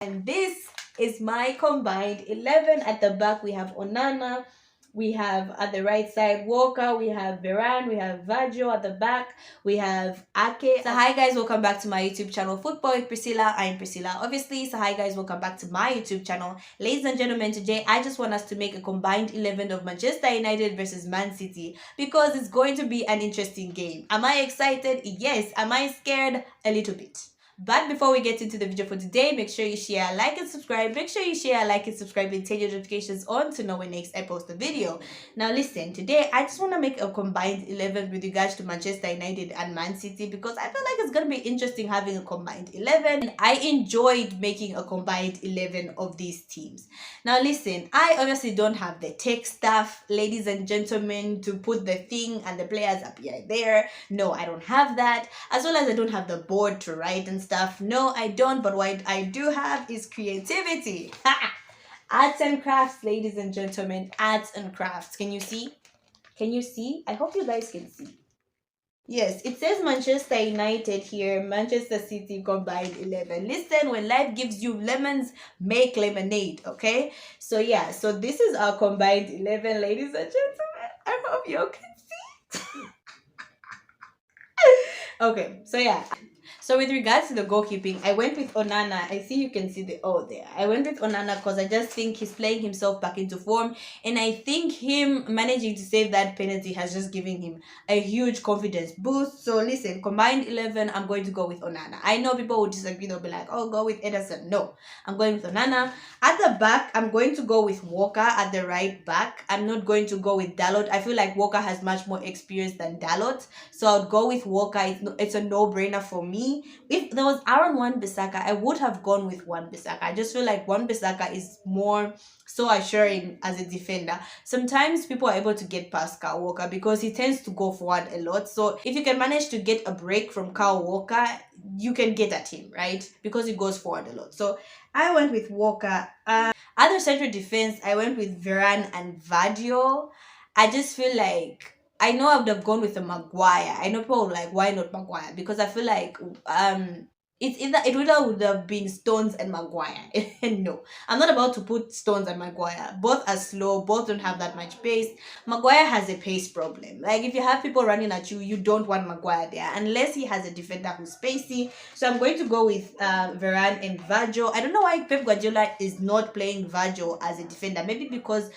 And this is my combined 11. At the back, we have Onana. We have at the right side Walker, we have Varane, we have Virgil at the back, we have Ake. So hi guys, welcome back to my YouTube channel, Football with Priscilla. I'm Priscilla, obviously. So hi guys, welcome back to my YouTube channel. Ladies and gentlemen, today I just want us to make a combined 11 of Manchester United versus Man City because it's going to be an interesting game. Am I excited? Yes. Am I scared? A little bit. But before we get into the video for today, make sure you share, like, and subscribe. Make sure you share, like, and subscribe and turn your notifications on to know when next I post a video. Now listen, today I just want to make a combined 11 with regards to Manchester United and Man City because I feel like it's going to be interesting having a combined 11. And I enjoyed making a combined 11 of these teams. Now listen, I obviously don't have the tech stuff, ladies and gentlemen, to put the thing and the players up here there. No, I don't have that. As well as I don't have the board to write and stuff. No, I don't, but what I do have is creativity. Arts and crafts, ladies and gentlemen. Arts and crafts. Can you see? Can you see? I hope you guys can see. Yes, it says Manchester United here, Manchester City combined 11. Listen, when life gives you lemons, make lemonade, okay? So yeah, so this is our combined 11, ladies and gentlemen. I hope you can see. Okay, so yeah. So with regards to the goalkeeping, I went with Onana. I see you can see the O there. I went with Onana because I just think he's playing himself back into form. And I think him managing to save that penalty has just given him a huge confidence boost. So listen, combined 11, I'm going to go with Onana. I know people will disagree. They'll be like, oh, go with Ederson. No, I'm going with Onana. At the back, I'm going to go with Walker at the right back. I'm not going to go with Dalot. I feel like Walker has much more experience than Dalot. So I'll go with Walker. It's a no-brainer for me. If there was Aaron Wan-Bissaka, I would have gone with Wan-Bissaka. I just feel like Wan-Bissaka is more so assuring as a defender. Sometimes people are able to get past Kyle Walker because he tends to go forward a lot. So if you can manage to get a break from Kyle Walker, you can get at him, right? Because he goes forward a lot. So I went with Walker. Other central defense, I went with Varane and Virgil. I just feel like I know I would have gone with a Maguire. I know people were like, why not Maguire? Because I feel like it would have been Stones and Maguire. No, I'm not about to put Stones and Maguire. Both are slow. Both don't have that much pace. Maguire has a pace problem. Like if you have people running at you, you don't want Maguire there unless he has a defender who's pacey. So I'm going to go with Varane and Virgil. I don't know why Pep Guardiola is not playing Virgil as a defender. Maybe because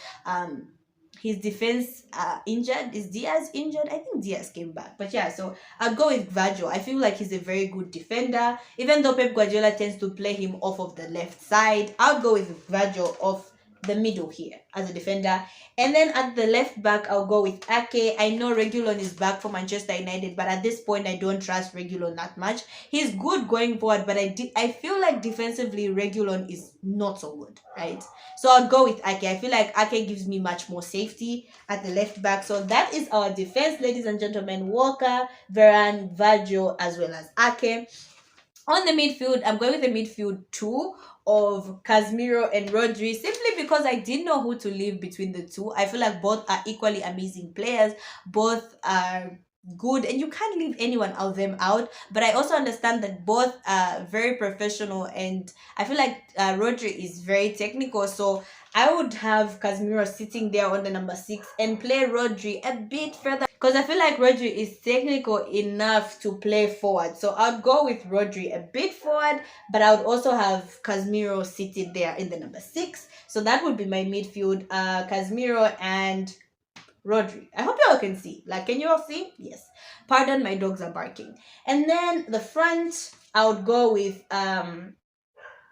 his defense injured. Is Diaz injured? I think Diaz came back. But yeah, so I'll go with Virgil. I feel like he's a very good defender. Even though Pep Guardiola tends to play him off of the left side, I'll go with Virgil off the middle here as a defender. And then at the left back, I'll go with Ake. I know Reguilon is back for Manchester United, but at this point, I don't trust Reguilon that much. He's good going forward, but I feel like defensively, Reguilon is not so good, right? So I'll go with Ake. I feel like Ake gives me much more safety at the left back. So that is our defense, ladies and gentlemen. Walker, Varane, Virgil, as well as Ake. On the midfield, I'm going with the midfield 2 of Casemiro and Rodri simply because I didn't know who to leave between the two. I feel like both are equally amazing players. Both are good and you can't leave anyone of them out, but I also understand that both are very professional and I feel like Rodri is very technical, so I would have Casemiro sitting there on the number 6 and play Rodri a bit further because I feel like Rodri is technical enough to play forward. So I'd go with Rodri a bit forward, but I would also have Casemiro seated there in the number 6. So that would be my midfield, Casemiro and Rodri. I hope y'all can see. Like, can you all see? Yes. Pardon, my dogs are barking. And then the front, I would go with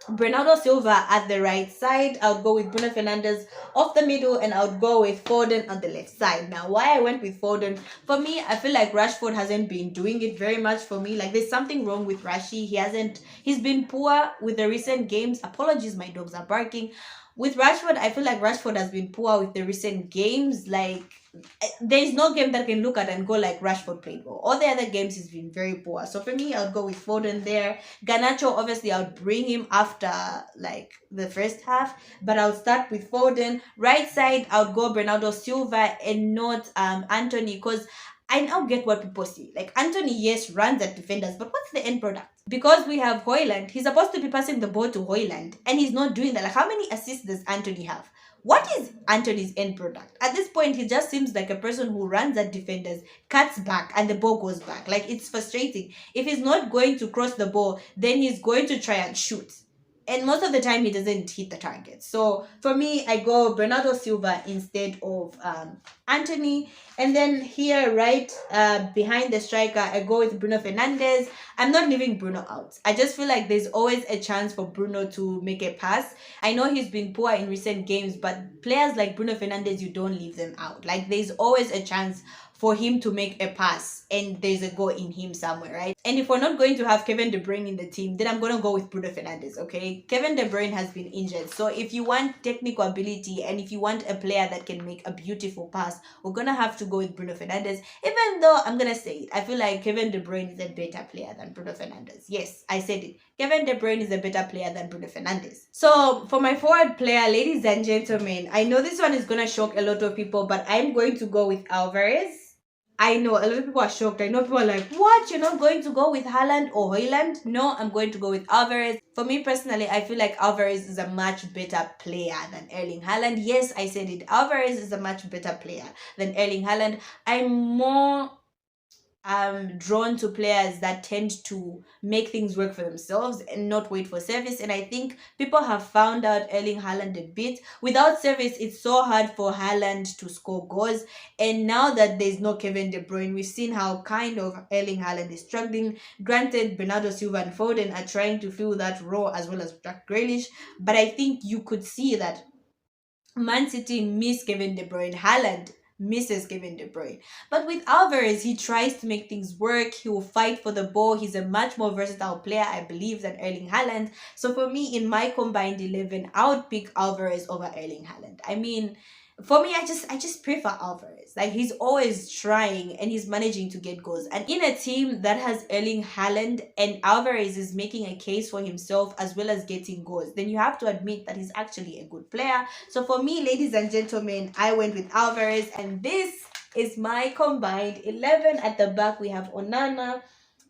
Bernardo Silva at the right side. I would go with Bruno Fernandes off the middle, and I would go with Foden on the left side. Now, why I went with Foden? For me, I feel like Rashford hasn't been doing it very much for me. Like, there's something wrong with Rashi. He's been poor with the recent games. Apologies, my dogs are barking. With Rashford, I feel like Rashford has been poor with the recent games. Like, there is no game that I can look at and go like Rashford played well. All the other games he's been very poor. So for me, I would go with Foden there. Garnacho, obviously, I would bring him after like the first half, but I would start with Foden. Right side, I would go Bernardo Silva and not Anthony, because I now get what people see. Like, Anthony, yes, runs at defenders, but what's the end product? Because we have Hoyland, he's supposed to be passing the ball to Hoyland, and he's not doing that. Like, how many assists does Anthony have? What is Anthony's end product? At this point, he just seems like a person who runs at defenders, cuts back, and the ball goes back. Like, it's frustrating. If he's not going to cross the ball, then he's going to try and shoot. And most of the time, he doesn't hit the target. So for me, I go Bernardo Silva instead of Anthony. And then here, right behind the striker, I go with Bruno Fernandes. I'm not leaving Bruno out. I just feel like there's always a chance for Bruno to make a pass. I know he's been poor in recent games, but players like Bruno Fernandes, you don't leave them out. Like, there's always a chance for him to make a pass and there's a goal in him somewhere, right? And if we're not going to have Kevin De Bryne in the team, then I'm going to go with Bruno Fernandes, okay? Kevin De Bryne has been injured. So if you want technical ability and if you want a player that can make a beautiful pass, we're going to have to go with Bruno Fernandes. Even though, I'm going to say it, I feel like Kevin De Bryne is a better player than Bruno Fernandes. Yes, I said it. Kevin De Bryne is a better player than Bruno Fernandes. So for my forward player, ladies and gentlemen, I know this one is going to shock a lot of people, but I'm going to go with Alvarez. I know a lot of people are shocked. I know people are like, what? You're not going to go with Haaland or Højlund? No, I'm going to go with Alvarez. For me personally, I feel like Alvarez is a much better player than Erling Haaland. Yes, I said it. Alvarez is a much better player than Erling Haaland. I'm more drawn to players that tend to make things work for themselves and not wait for service. And I think people have found out Erling Haaland a bit. Without service, it's so hard for Haaland to score goals. And now that there's no Kevin De Bruyne, we've seen how kind of Erling Haaland is struggling. Granted, Bernardo Silva and Foden are trying to fill that role as well as Jack Grealish. But I think you could see that Man City miss Kevin De Bruyne. Haaland misses Kevin De Bruyne. But with Alvarez, he tries to make things work. He will fight for the ball. He's a much more versatile player, I believe, than Erling Haaland. So for me, in my combined 11, I would pick Alvarez over Erling Haaland. I mean, for me, I just prefer Alvarez. Like, he's always trying and he's managing to get goals. And in a team that has Erling Haaland and Alvarez is making a case for himself as well as getting goals, then you have to admit that he's actually a good player. So for me, ladies and gentlemen, I went with Alvarez, and this is my combined 11. At the back, we have Onana.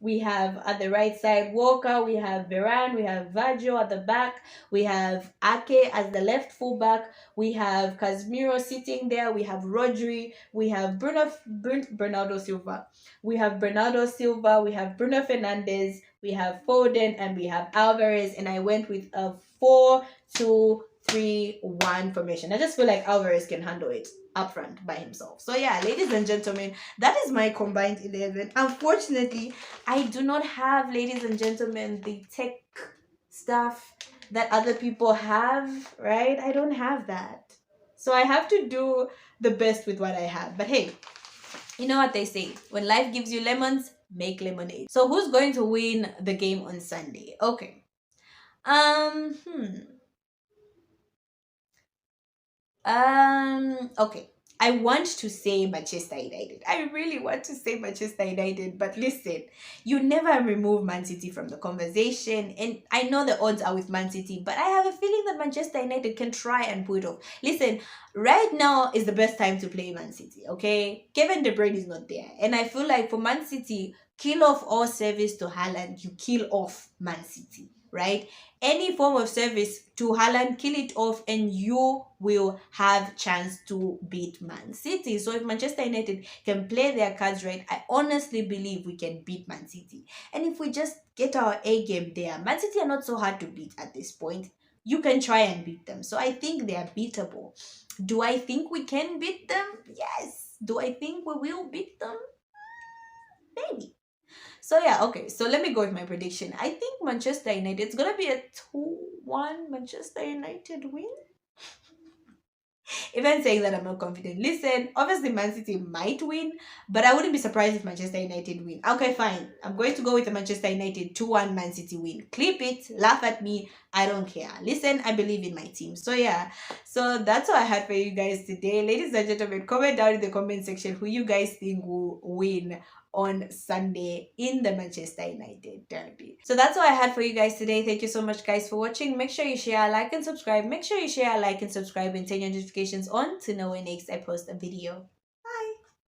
We have at the right side Walker, we have Varane, we have Virgil at the back, we have Ake as the left fullback, we have Casemiro sitting there, we have Rodri, we have Bernardo Silva, we have Bernardo Silva, we have Bruno Fernandes, we have Foden, and we have Alvarez. And I went with a 4-2-3-1 formation. I just feel like Alvarez can handle it up front by himself. So yeah, ladies and gentlemen, that is my combined 11. Unfortunately, I do not have, ladies and gentlemen, the tech stuff that other people have, right? I don't have that. So I have to do the best with what I have. But hey, you know what they say, when life gives you lemons, make lemonade. So who's going to win the game on Sunday? Okay. Okay. I want to say Manchester United. I really want to say Manchester United, but listen, you never remove Man City from the conversation. And I know the odds are with Man City, but I have a feeling that Manchester United can try and pull it off. Listen, right now is the best time to play Man City, okay? Kevin De Bryne is not there. And I feel like for Man City, kill off all service to Haaland, you kill off Man City, right? Any form of service to Haaland, kill it off, and you will have chance to beat Man City. So if Manchester United can play their cards right, I honestly believe we can beat Man City. And if we just get our A game there, Man City are not so hard to beat at this point. You can try and beat them. So I think they are beatable. Do I think we can beat them? Yes. Do I think we will beat them? Maybe. So yeah, okay, so let me go with my prediction. I think Manchester United, it's going to be a 2-1 Manchester United win. Even saying that, I'm not confident. Listen, obviously Man City might win, but I wouldn't be surprised if Manchester United win. Okay, fine. I'm going to go with the Manchester United 2-1 Man City win. Clip it, laugh at me, I don't care. Listen, I believe in my team. So yeah, so that's what I had for you guys today. Ladies and gentlemen, comment down in the comment section who you guys think will win on Sunday in the Manchester United derby. So that's all I had for you guys today. Thank you so much, guys, for watching. Make sure you share, like, and subscribe. Make sure you share, like, and subscribe, and turn your notifications on to know when next I post a video.